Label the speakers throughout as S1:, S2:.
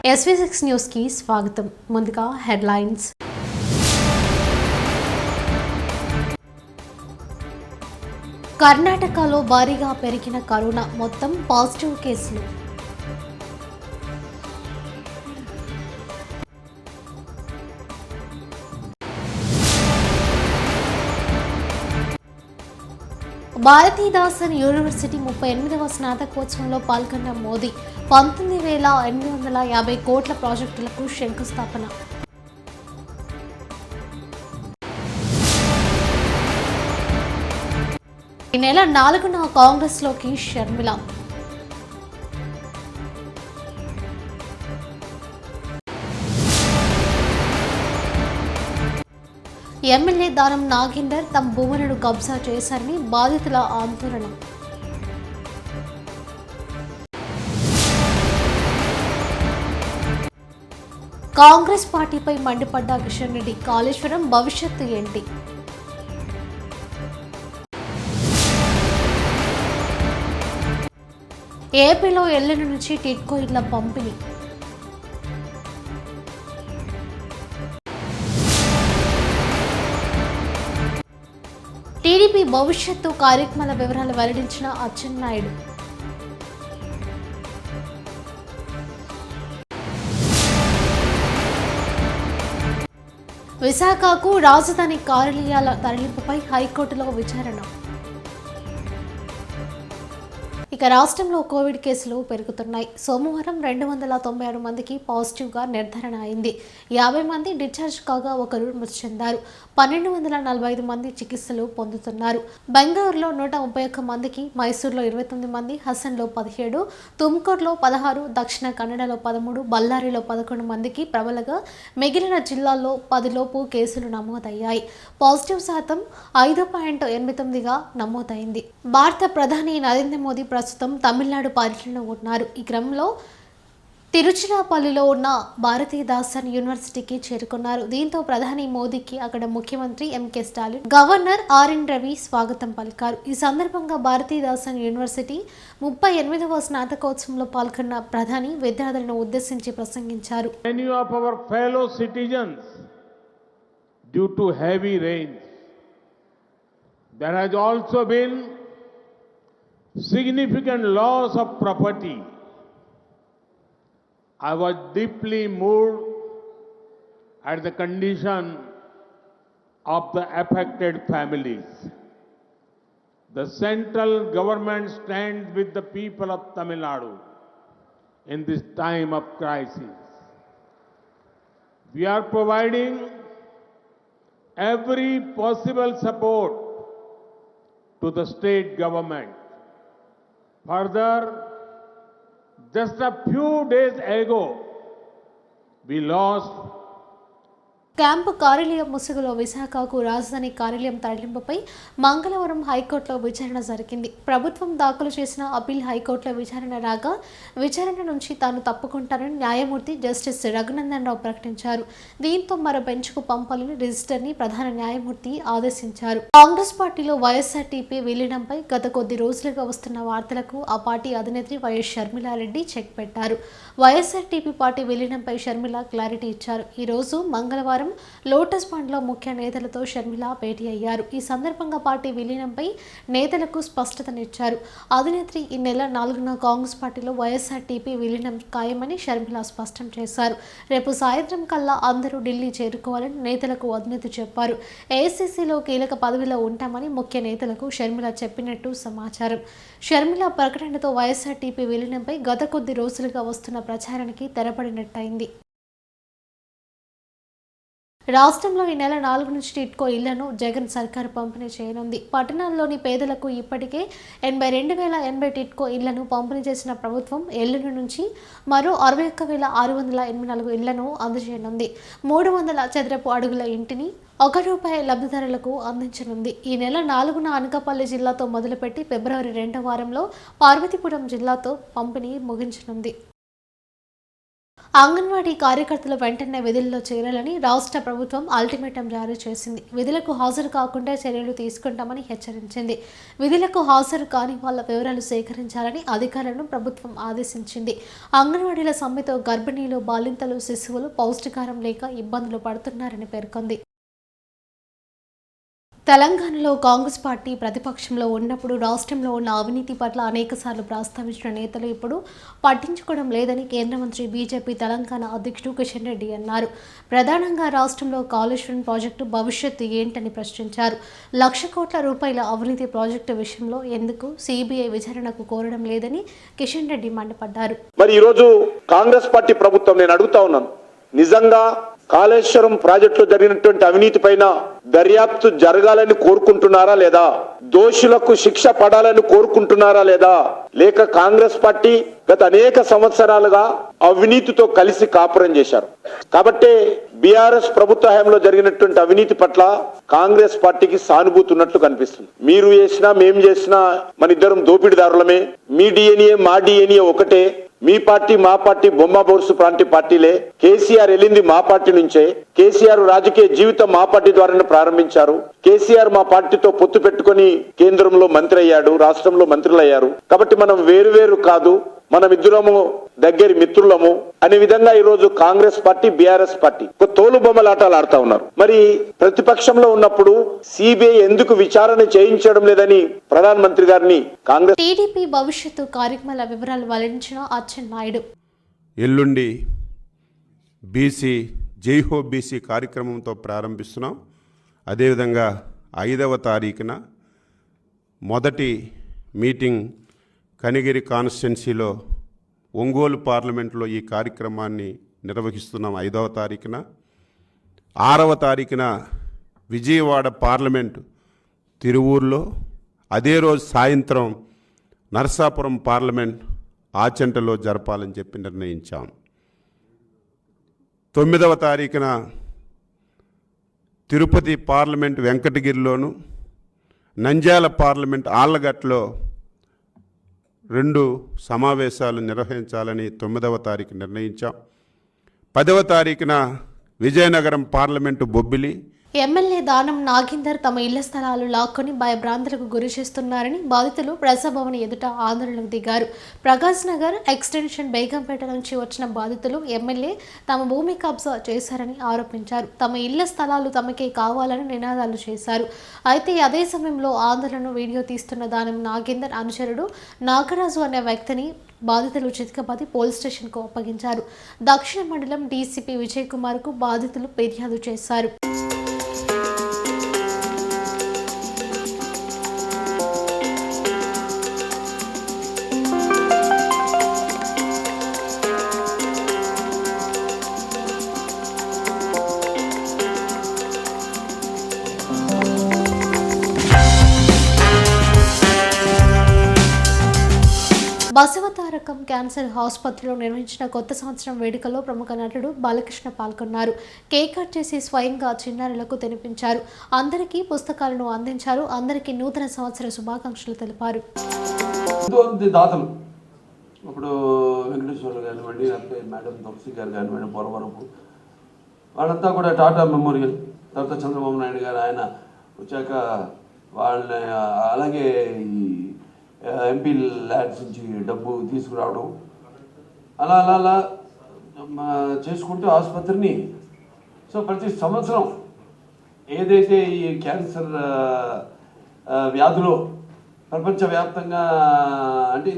S1: SV6 news కి స్వాగతం. ముందుగా హెడ్లైన్స్. కర్ణాటకలో భారీగా పెరిగిన కరోనా, మొత్తం పాజిటివ్ కేసులు. భారతీదాసన్ యూనివర్సిటీ 38వ స్నాతకోత్సవంలో పాల్గొన్న మోదీ 19,850 కోట్ల ప్రాజెక్టులకు శంకుస్థాపన. ఈ నెల 4న కాంగ్రెస్లోకి షర్మిల. ఎమ్మెల్యే దానం నాగేందర్ తమ భూములను కబ్జా చేశారని బాధితుల ఆందోళన. కాంగ్రెస్ పార్టీపై మండిపడ్డ కిషన్ రెడ్డి, కాళేశ్వరం భవిష్యత్తు ఏంటి? ఏపీలో ఎల్లుండి నుంచి టిడ్కో ఇళ్ల పంపిణీ. టీడీపీ భవిష్యత్తు కార్యక్రమాల వివరాలు వెల్లడించిన అచ్చెన్నాయుడు. విశాఖకు రాజధాని కార్యాలయాల తరలింపుపై హైకోర్టులో విచారణ. ఇక రాష్ట్రంలో కోవిడ్ కేసులు పెరుగుతున్నాయి. సోమవారం 296 మందికి పాజిటివ్గా నిర్ధారణ అయింది. 50 మంది డిశ్చార్జ్ కాగా ఒకరు మృతి చెందారు. 1245 మంది చికిత్సలు పొందుతున్నారు. బెంగళూరులో 131 మందికి, మైసూరులో 29 మంది, హసన్లో 17, తుమ్కూరులో 16, దక్షిణ కన్నడలో 13, బళ్ళారిలో 11 మందికి ప్రబలగా మిగిలిన జిల్లాల్లో 10 లోపు కేసులు నమోదయ్యాయి. పాజిటివ్ శాతం 5.89గా నమోదైంది. భారత ప్రధాని నరేంద్ర మోదీ ప్రస్తుతం తమిళనాడు పర్యటనలో ఉన్నారు. ఈ క్రమంలో తిరుచిరాపల్లిలో ఉన్న భారతీదాసన్ యూనివర్సిటీకి చేరుకున్నారు. దీంతో ప్రధాని మోదీకి అక్కడ ముఖ్యమంత్రి M K Stalin, governor R N Ravi స్వాగతం పలికారు. ఈ సందర్భంగా భారతీదాసన్ యూనివర్సిటీ 38వ స్నాతకోత్సవంలో పాల్గొన్న ప్రధాని విద్యార్థులను ఉద్దేశించి ప్రసంగించారు.
S2: Many of our fellow citizens, due to heavy rains, there has also been significant loss of property. I was deeply moved at the condition of the affected families. The central government stands with the people of Tamil Nadu in this time of crisis. We are providing every possible support to the state government. Further, just a few days ago, we lost
S1: camp కార్యాలయం ముసుగులో విశాఖకు రాజధాని కార్యాలయం తరలింపుపై మంగళవారం హైకోర్టులో విచారణ జరిగింది. ప్రభుత్వం దాఖలు చేసిన అప్పీల్ హైకోర్టులో విచారణ రాగా, విచారణ నుంచి తాను తప్పుకుంటానని న్యాయమూర్తి జస్టిస్ రఘునందన్ రావు ప్రకటించారు. దీంతో మరో బెంచ్కు పంపాలని రిజిస్టర్ని ప్రధాన న్యాయమూర్తి ఆదేశించారు. కాంగ్రెస్ పార్టీలో వైఎస్ఆర్టీపీ విలీనంపై గత కొద్ది రోజులుగా వస్తున్న వార్తలకు ఆ పార్టీ అధినేత్రి వైఎస్ షర్మిలారెడ్డి చెక్ పెట్టారు. వైఎస్ఆర్టీపీ పార్టీ విలీనంపై షర్మిల క్లారిటీ ఇచ్చారు. ఈ రోజు మంగళవారం లోటస్ పాండ్లో ముఖ్య నేతలతో షర్మిల భేటీ అయ్యారు. ఈ సందర్భంగా పార్టీ విలీనంపై నేతలకు స్పష్టతనిచ్చారు. అధినేత్రి ఈ నెల 4న కాంగ్రెస్ పార్టీలో వైఎస్ఆర్టీపీ విలీనం ఖాయమని షర్మిల స్పష్టం చేశారు. రేపు సాయంత్రం కల్లా అందరూ ఢిల్లీ చేరుకోవాలని నేతలకు అధినేత్రి చెప్పారు. ఏఐసీసీలో కీలక పదవిలో ఉంటామని ముఖ్య నేతలకు షర్మిల చెప్పినట్టు సమాచారం. షర్మిల ప్రకటనతో వైఎస్ఆర్టీపీ విలీనంపై గత కొద్ది రోజులుగా వస్తున్న ప్రచారానికి తెరపడినట్టయింది. రాష్ట్రంలో ఈ నెల 4 నుంచి టిడ్కో ఇళ్లను జగన్ సర్కారు పంపిణీ చేయనుంది. పట్టణాల్లోని పేదలకు ఇప్పటికే 82,080 టిడ్కో ఇళ్లను పంపిణీ చేసిన ప్రభుత్వం ఎల్లుండి నుంచి మరో 61,684 ఇళ్లను అందజేయనుంది. 300 చదరపు అడుగుల ఇంటిని ₹1 లబ్ధిదారులకు అందించనుంది. ఈ నెల 4న అనకాపల్లి జిల్లాతో మొదలుపెట్టి ఫిబ్రవరి 2వ వారంలో పార్వతీపురం జిల్లాతో పంపిణీ ముగించనుంది. అంగన్వాడీ కార్యకర్తలు వెంటనే విధుల్లో చేరాలని రాష్ట్ర ప్రభుత్వం అల్టిమేటం జారీ చేసింది. విధులకు హాజరు కాకుండా చర్యలు తీసుకుంటామని హెచ్చరించింది. విధులకు హాజరు కాని వాళ్ళ వివరాలు సేకరించాలని అధికారులను ప్రభుత్వం ఆదేశించింది. అంగన్వాడీల సమ్మెతో గర్భిణీలు, బాలింతలు, శిశువులు పౌష్టికారం లేక ఇబ్బందులు పడుతున్నారని పేర్కొంది. తెలంగాణలో కాంగ్రెస్ పార్టీ ప్రతిపక్షంలో ఉన్నప్పుడు రాష్ట్రంలో ఉన్న అవినీతి పట్ల అనేకసార్లు ప్రస్తావించిన నేతలు ఇప్పుడు పట్టించుకోవడం లేదని కేంద్ర మంత్రి బీజేపీ తెలంగాణ అధ్యక్షుడు కిషన్ రెడ్డి అన్నారు. ప్రధానంగా రాష్ట్రంలో కాళేశ్వరం ప్రాజెక్టు భవిష్యత్తు ఏంటని ప్రశ్నించారు. 1,00,000 కోట్ల రూపాయల అవినీతి ప్రాజెక్టు విషయంలో ఎందుకు సిబిఐ విచారణకు కోరడం లేదని కిషన్ రెడ్డి మండిపడ్డారు.
S3: మరి ఈరోజు కాంగ్రెస్ పార్టీ ప్రభుత్వం నేను అడుగుతా ఉన్నాను, నిజంగా కాళేశ్వరం ప్రాజెక్టులో జరిగినటువంటి అవినీతి పైన దర్యాప్తు జరగాలని కోరుకుంటున్నారా లేదా? దోషులకు శిక్ష పడాలని కోరుకుంటున్నారా లేదా? లేక కాంగ్రెస్ పార్టీ గత అనేక సంవత్సరాలుగా అవినీతితో కలిసి కాపురం చేశారు కాబట్టి బీఆర్ఎస్ ప్రభుత్వ హయాంలో జరిగినటువంటి అవినీతి పట్ల కాంగ్రెస్ పార్టీకి సానుభూతి ఉన్నట్లు కనిపిస్తుంది. మీరు చేసినా మేము చేసినా మన ఇద్దరం దోపిడీదారులమే, మీ డిఎన్ఏ మా డిఎన్ఏ ఒకటే, మీ పార్టీ మా పార్టీ బొమ్మ బోర్సు ప్రాంతీయ పార్టీలే, కేసీఆర్ వెళ్ళింది మా పార్టీ నుంచే, కేసీఆర్ రాజకీయ జీవితం మా పార్టీ ద్వారానే ప్రారంభించారు, కేసీఆర్ మా పార్టీతో పొత్తు పెట్టుకుని కేంద్రంలో మంత్రి అయ్యాడు, రాష్ట్రంలో మంత్రులు అయ్యారు, కాబట్టి మనం వేరు కాదు, మనం ఇద్దరము దగ్గరి మిత్రులము అనే విధంగా ఈరోజు కాంగ్రెస్ పార్టీ బీఆర్ఎస్ పార్టీ ఒక తోలు బొమ్మలాటాలు ఆడుతా ఉన్నారు. మరి ప్రతిపక్షంలో ఉన్నప్పుడు సిబిఐ ఎందుకు విచారణ చేయించడం లేదని ప్రధానమంత్రి గారిని కాంగ్రెస్
S1: టీడీపీ భవిష్యత్తు కార్యక్రమాల వివరాలు వెల్లడించిన అచ్చెన్నాయుడు.
S4: ఎల్లుండి బీసీ జైహో బీసీ కార్యక్రమంతో ప్రారంభిస్తున్నాం. అదేవిధంగా 5వ తారీఖున మొదటి మీటింగ్ కనిగిరి కాన్స్టిట్యున్సీలో ఒంగోలు పార్లమెంట్లో ఈ కార్యక్రమాన్ని నిర్వహిస్తున్నాం 5వ తారీఖున. 6వ తారీఖున విజయవాడ పార్లమెంటు తిరువూరులో, అదే రోజు సాయంత్రం నరసాపురం పార్లమెంట్ ఆచంటలో జరపాలని చెప్పి నిర్ణయించాం. 9వ తారీఖున తిరుపతి పార్లమెంట్ వెంకటగిరిలోను, నంద్యాల పార్లమెంట్ ఆళ్లగట్లో 2 సమావేశాలు నిర్వహించాలని 9వ తారీఖు నిర్ణయించాం. 10వ తారీఖున విజయనగరం పార్లమెంటు బొబ్బిలి
S1: ఎమ్మెల్యే దానం నాగేందర్ తమ ఇళ్ల స్థలాలు లాక్కొని భయభ్రాంతులకు గురి చేస్తున్నారని బాధితులు ప్రజాభవన్ ఎదుట ఆందోళనకు దిగారు. ప్రకాశ్ నగర్ ఎక్స్టెన్షన్ బేగంపేట నుంచి వచ్చిన బాధితులు ఎమ్మెల్యే తమ భూమి కబ్జా చేశారని ఆరోపించారు. తమ ఇళ్ల స్థలాలు తమకే కావాలని నినాదాలు చేశారు. అయితే అదే సమయంలో ఆందోళన వీడియో తీస్తున్న దానం నాగేందర్ అనుచరుడు నాగరాజు అనే వ్యక్తిని బాధితులు చితకబాది పోలీస్ స్టేషన్కు అప్పగించారు. దక్షిణ మండలం డీసీపీ విజయ్ కుమార్కు బాధితులు ఫిర్యాదు చేశారు. బసవతారకం క్యాన్సర్ ఆసుపత్రిలో నిర్వహించిన కొత్త సంవత్సరం వేడుకలో ప్రముఖ నటుడు బాలకృష్ణ పాల్గొన్నారు. కేక్ కట్ చేసి స్వయంగా చిన్నారులకు తినిపించారు. అందరికీ పుస్తకాలను అందించారు. అందరికీ నూతన సంవత్సర శుభాకాంక్షలు తెలిపారు.
S5: దాతలు ఇప్పుడు వెంకటేశ్వర కానివ్వండి, లేకపోతే మేడం తొక్సి గారు కానివ్వండి, పోలవరపు వాళ్ళంతా కూడా టాటా మెమోరియల్, తర్వాత చంద్రబాబు నాయుడు గారు ఆయన వచ్చాక వాళ్ళని, అలాగే ఈ ఎంపీ ల్యాడ్స్ నుంచి డబ్బు తీసుకురావడం, అలా అలా అలా చేసుకుంటూ ఆసుపత్రిని ప్రతి సంవత్సరం ఏదైతే ఈ క్యాన్సర్ వ్యాధులు ప్రపంచవ్యాప్తంగా అంటే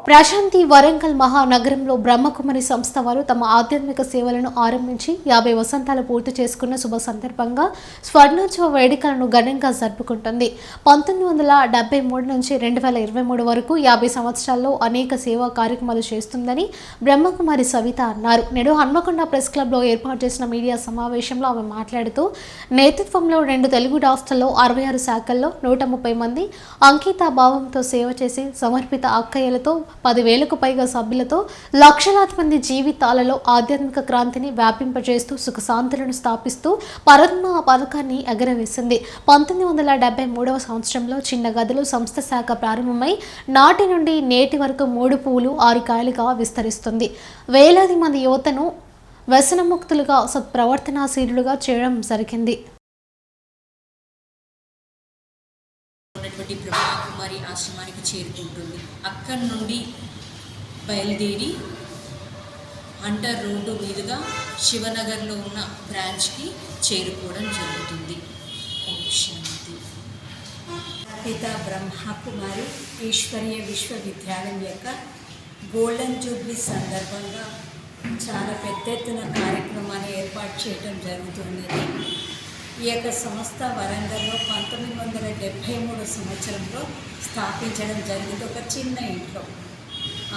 S1: ప్రశాంతి వరంగల్ మహానగరంలో బ్రహ్మకుమారి సంస్థ వారు తమ ఆధ్యాత్మిక సేవలను ఆరంభించి 50 వసంతాలు పూర్తి చేసుకున్న శుభ సందర్భంగా స్వర్ణోత్సవ వేడుకలను ఘనంగా జరుపుకుంటుంది. 1973 నుంచి 2023 వరకు 50 సంవత్సరాల్లో అనేక సేవా కార్యక్రమాలు చేస్తుందని బ్రహ్మకుమారి సవిత అన్నారు. నేడు హన్మకొండ ప్రెస్ క్లబ్లో ఏర్పాటు చేసిన మీడియా సమావేశంలో ఆమె మాట్లాడుతూ నేతృత్వంలో 2 తెలుగు రాష్ట్రాల్లో 66 శాఖల్లో 130 మంది అంకిత భావంతో సేవ చేసి సమర్పిత అక్కయ్యలతో 10,000కు పైగా సభ్యులతో లక్షలాది మంది జీవితాలలో ఆధ్యాత్మిక క్రాంతిని వ్యాపింపజేస్తూ సుఖశాంతులను స్థాపిస్తూ పరమ పథకాన్ని ఎగరవేసింది. 1973వ సంవత్సరంలో చిన్న గదిలో సంస్థ శాఖ ప్రారంభమై నాటి నుండి నేటి వరకు 3 పువ్వులు 6 కాయలుగా విస్తరిస్తుంది. వేలాది మంది యువతను వ్యసనముక్తులుగా సత్ప్రవర్తనాశీలుగా చేయడం జరిగింది.
S6: బ్రహ్మకుమారి ఆశ్రమానికి చేరుకుంటుంది. అక్కడి నుండి బయలుదేరి హంటర్ రోడ్డు మీదుగా శివనగర్లో ఉన్న బ్రాంచ్కి చేరుకోవడం జరుగుతుంది. ఓం శాంతి.
S7: పిత బ్రహ్మకుమారి ఈశ్వరీయ విశ్వవిద్యాలయం యొక్క గోల్డెన్ జూబ్లీ సందర్భంగా చాలా పెద్ద ఎత్తున కార్యక్రమాన్ని ఏర్పాటు చేయడం జరుగుతున్నది. ఈ యొక్క సంస్థ వరంగల్లో 1973 సంవత్సరంలో స్థాపించడం జరిగింది, ఒక చిన్న ఇంట్లో.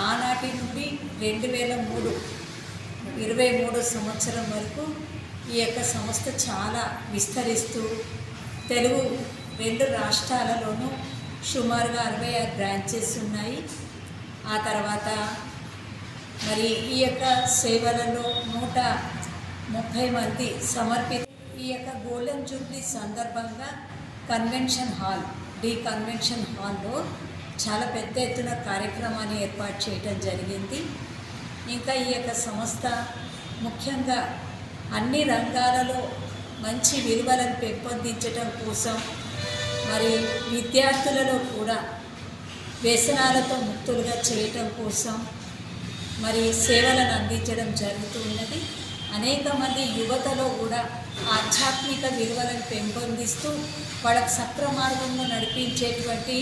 S7: ఆనాటి నుండి 2023 సంవత్సరం వరకు ఈ యొక్క సంస్థ చాలా విస్తరిస్తూ తెలుగు 2 రాష్ట్రాలలోనూ సుమారుగా 66 బ్రాంచెస్ ఉన్నాయి. ఆ తర్వాత మరి ఈ యొక్క సేవలలో 130 మంది సమర్పిత. ఈ యొక్క గోల్డెన్ జూబ్లీ సందర్భంగా కన్వెన్షన్ హాల్లో చాలా పెద్ద ఎత్తున కార్యక్రమాన్ని ఏర్పాటు చేయడం జరిగింది. ఇంకా ఈ యొక్క సంస్థ ముఖ్యంగా అన్ని రంగాలలో మంచి విలువలను పెంపొందించడం కోసం మరి విద్యార్థులలో కూడా వ్యసనాలతో ముక్తులుగా చేయటం కోసం మరి సేవలను అందించడం జరుగుతున్నది. అనేక మంది యువతలో కూడా ఆధ్యాత్మిక విలువలను పెంపొందిస్తూ వాళ్ళకు సక్రమార్గంలో నడిపించేటువంటి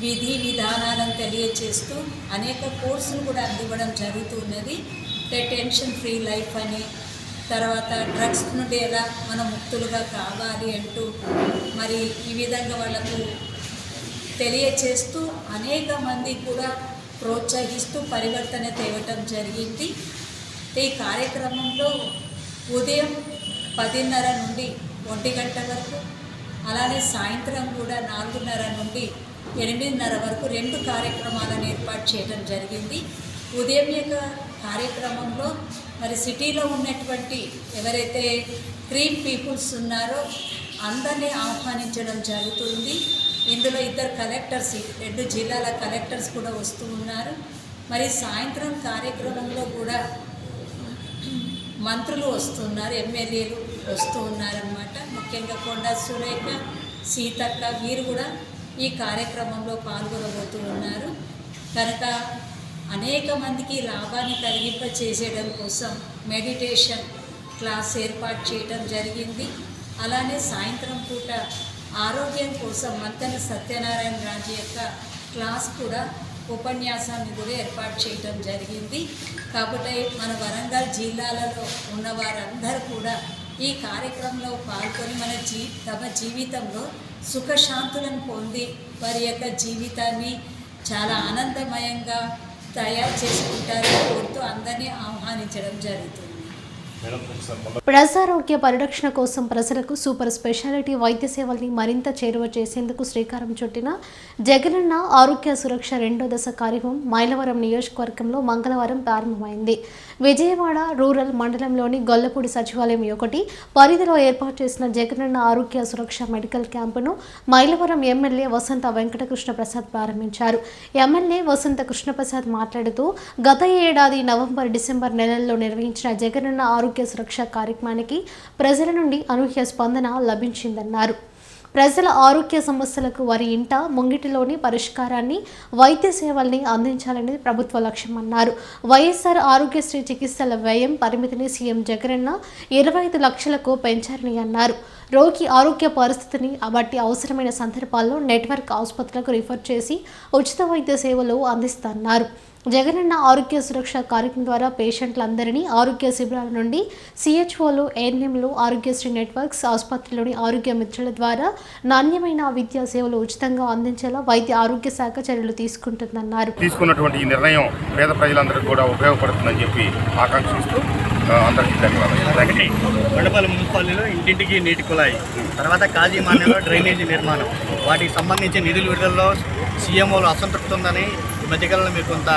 S7: విధి విధానాలను తెలియచేస్తూ అనేక కోర్సులు కూడా అందివ్వడం జరుగుతున్నది. టెన్షన్ ఫ్రీ లైఫ్ అని, తర్వాత డ్రగ్స్ నుండి ఎలా మనం ముక్తులుగా కావాలి అంటూ మరి ఈ విధంగా వాళ్ళకు తెలియచేస్తూ అనేక మంది కూడా ప్రోత్సహిస్తూ పరివర్తన తేవటం జరిగింది. ఈ కార్యక్రమంలో ఉదయం 10:30 నుండి 1 గంట వరకు, అలానే సాయంత్రం కూడా 4:30 నుండి 8:30 వరకు 2 కార్యక్రమాలను ఏర్పాటు చేయడం జరిగింది. ఉదయం యొక్క కార్యక్రమంలో మరి సిటీలో ఉన్నటువంటి ఎవరైతే క్రీమ్ పీపుల్స్ ఉన్నారో అందరినీ ఆహ్వానించడం జరుగుతుంది. ఇందులో 2 కలెక్టర్స్, 2 జిల్లాల కలెక్టర్స్ కూడా వస్తూ ఉన్నారు. మరి సాయంత్రం కార్యక్రమంలో కూడా మంత్రులు వస్తున్నారు, ఎమ్మెల్యేలు వస్తూ ఉన్నారన్నమాట. ముఖ్యంగా కొండా సురేఖ, సీతక్క వీరు కూడా ఈ కార్యక్రమంలో పాల్గొనబోతూ ఉన్నారు. కనుక అనేక మందికి లాభాన్ని కలిగింపచేసేయడం కోసం మెడిటేషన్ క్లాస్ ఏర్పాటు చేయడం జరిగింది. అలానే సాయంత్రం పూట ఆరోగ్యం కోసం మంతెన సత్యనారాయణ రాజు యొక్క క్లాస్ కూడా ఉపన్యాసాన్ని కూడా ఏర్పాటు చేయడం జరిగింది. కాబట్టి మన వరంగల్ జిల్లాలలో ఉన్న వారందరూ కూడా ఈ కార్యక్రమంలో పాల్గొని తమ జీవితంలో సుఖశాంతులను పొంది వారి యొక్క జీవితాన్ని చాలా ఆనందమయంగా తయారు చేసుకుంటారని కోరుతూ అందరినీ ఆహ్వానించడం జరుగుతుంది.
S1: ప్రజారోగ్య పరిరక్షణ కోసం ప్రజలకు సూపర్ స్పెషాలిటీ వైద్య సేవల్ని మరింత చేరువ చేసేందుకు శ్రీకారం చుట్టిన జగనన్న ఆరోగ్య సురక్ష 2వ దశ కార్యక్రమం మైలవరం నియోజకవర్గంలో మంగళవారం ప్రారంభమైంది. విజయవాడ రూరల్ మండలంలోని గొల్లపూడి సచివాలయం 1 పరిధిలో ఏర్పాటు చేసిన జగనన్న ఆరోగ్య సురక్ష మెడికల్ క్యాంపును మైలవరం ఎమ్మెల్యే వసంత వెంకటకృష్ణ ప్రసాద్ ప్రారంభించారు. ఎమ్మెల్యే వసంత కృష్ణప్రసాద్ మాట్లాడుతూ గత ఏడాది నవంబర్, డిసెంబర్ నెలల్లో నిర్వహించిన జగనన్న ఆరోగ్య సురక్ష కార్యక్రమానికి ప్రజల నుండి అనూహ్య స్పందన లభించిందన్నారు. ప్రజల ఆరోగ్య సమస్యలకు వారి ఇంట ముంగిటిలోని పరిష్కారాన్ని, వైద్య సేవల్ని అందించాలని ప్రభుత్వ లక్ష్యమన్నారు. వైఎస్ఆర్ ఆరోగ్యశ్రీ చికిత్సల వ్యయం పరిమితిని సీఎం జగనన్న 25 లక్షలకు పెంచారని అన్నారు. రోగి ఆరోగ్య పరిస్థితిని బట్టి అవసరమైన సందర్భాల్లో నెట్వర్క్ ఆసుపత్రులకు రిఫర్ చేసి ఉచిత వైద్య సేవలు అందిస్తున్నారు. జగనన్న ఆరోగ్య సురక్ష కార్యక్రమం ద్వారా పేషెంట్లందరినీ ఆరోగ్య శిబిరాల నుండి సిహెచ్ఓలు, ఏఎన్ఎంలు, ఆరోగ్యశ్రీ నెట్వర్క్స్, ఆసుపత్రిలోని ఆరోగ్య మిత్రుల ద్వారా నాణ్యమైన విద్యా సేవలు ఉచితంగా అందించేలా వైద్య ఆరోగ్య శాఖ చర్యలు తీసుకుంటుందన్నారు.
S8: తీసుకున్నటువంటి ఈ నిర్ణయం పేద ప్రజలందరికీ కూడా ఉపయోగపడుతుందని చెప్పి ఆకాంక్షిస్తూ అందరికీ ధన్యవాదాలు.
S9: మండపల్లి మున్సిపాలిటీలో ఇంటింటికి నీటి కుళాయి, తర్వాత కాజీ మాన్యంలో డ్రైనేజీ నిర్మాణం, వాటికి సంబంధించి నిధుల విడుదలలో సీఎంఓలు అసంతృప్తి ఉందని ఈ మధ్యకాలంలో మీరు కొంత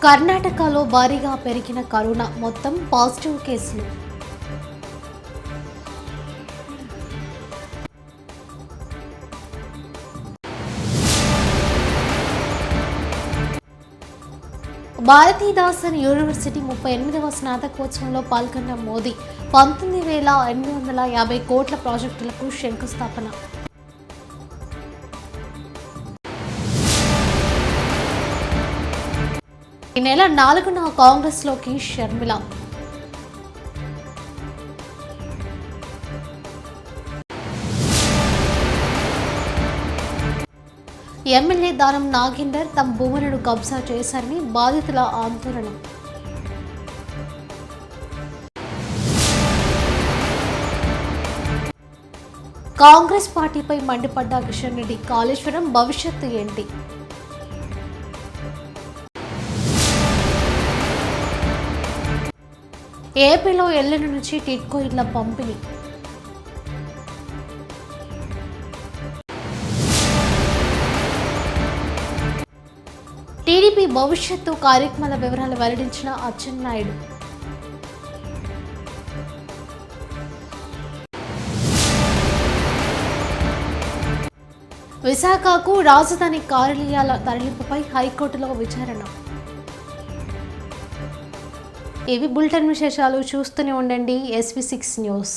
S1: కర్ణాటకలో భారీగా పెరిగిన కరోనా, మొత్తం పాజిటివ్ కేసులు. భారతీదాసన్ యూనివర్సిటీ 38వ స్నాతకోత్సవంలో పాల్గొన్న మోదీ 19,850 కోట్ల ప్రాజెక్టులకు శంకుస్థాపన. ఈ నెల 4న కాంగ్రెస్లోకి షర్మిల. ఎమ్మెల్యే దానం నాగేందర్ తమ భూములను కబ్జా చేశారని బాధితుల ఆందోళన. కాంగ్రెస్ పార్టీపై మండిపడ్డ కిషన్ రెడ్డి, కాళేశ్వరం భవిష్యత్తు ఏంటి? ఏపీలో ఎల్లుండి నుంచి టిడ్కో ఇళ్ల పంపిణీ. టీడీపీ భవిష్యత్తు కార్యక్రమాల వివరాలు వెల్లడించిన అచ్చెన్నాయుడు. విశాఖకు రాజధాని కార్యాలయాల తరలింపుపై హైకోర్టులో విచారణ. ఇవి బులెటిన్ విశేషాలు. చూస్తూనే ఉండండి SV6 న్యూస్.